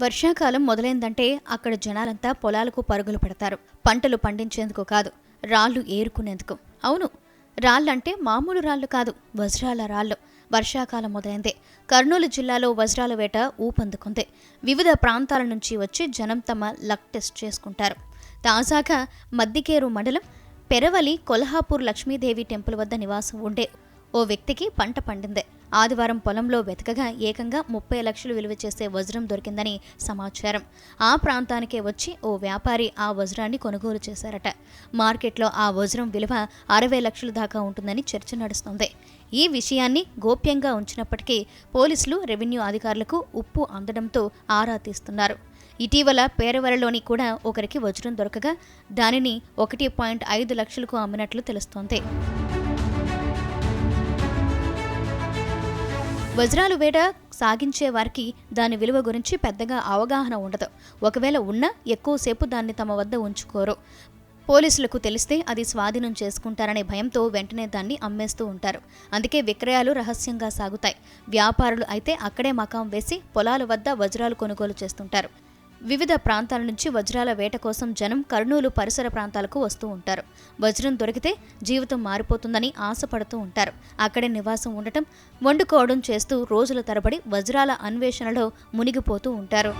వర్షాకాలం మొదలైందంటే అక్కడ జనాలంతా పొలాలకు పరుగులు పెడతారు. పంటలు పండించేందుకు కాదు, రాళ్లు ఏరుకునేందుకు. అవును, రాళ్లంటే మామూలు రాళ్లు కాదు, వజ్రాల రాళ్లు. వర్షాకాలం మొదలైందే కర్నూలు జిల్లాలో వజ్రాల వేట ఊపందుకుంది. వివిధ ప్రాంతాల నుంచి వచ్చి జనం తమ లక్ టెస్ట్ చేసుకుంటారు. తాజాగా మద్దికేరు మండలం పెరవలి కొల్హాపూర్ లక్ష్మీదేవి టెంపుల్ వద్ద నివాసం ఉండే ఓ వ్యక్తికి పంట పండిందే. ఆదివారం పొలంలో వెతకగా ఏకంగా 30 లక్షలు విలువ చేసే వజ్రం దొరికిందని సమాచారం. ఆ ప్రాంతానికే వచ్చి ఓ వ్యాపారి ఆ వజ్రాన్ని కొనుగోలు చేశారట. మార్కెట్లో ఆ వజ్రం విలువ 60 లక్షల దాకా ఉంటుందని చర్చ నడుస్తోంది. ఈ విషయాన్ని గోప్యంగా ఉంచినప్పటికీ పోలీసులు, రెవెన్యూ అధికారులకు ఉప్పు అందడంతో ఆరా తీస్తున్నారు. ఇటీవల పేరవరలోని కూడా ఒకరికి వజ్రం దొరకగా దానిని 1.5 లక్షలకు అమ్మినట్లు తెలుస్తోంది. వజ్రాలు వేట సాగించే వారికి దాని విలువ గురించి పెద్దగా అవగాహన ఉండదు. ఒకవేళ ఉన్నా ఎక్కువసేపు దాన్ని తమ వద్ద ఉంచుకోరు. పోలీసులకు తెలిస్తే అది స్వాధీనం చేసుకుంటారనే భయంతో వెంటనే దాన్ని అమ్మేస్తూ ఉంటారు. అందుకే విక్రయాలు రహస్యంగా సాగుతాయి. వ్యాపారులు అయితే అక్కడే మకాం వేసి పొలాల వద్ద వజ్రాలు కొనుగోలు చేస్తుంటారు. వివిధ ప్రాంతాల నుంచి వజ్రాల వేట కోసం జనం కర్నూలు పరిసర ప్రాంతాలకు వస్తూ ఉంటారు. వజ్రం దొరికితే జీవితం మారిపోతుందని ఆశపడుతూ ఉంటారు. అక్కడే నివాసం ఉండటం, వండుకోవడం చేస్తూ రోజుల తరబడి వజ్రాల అన్వేషణలో మునిగిపోతూ ఉంటారు.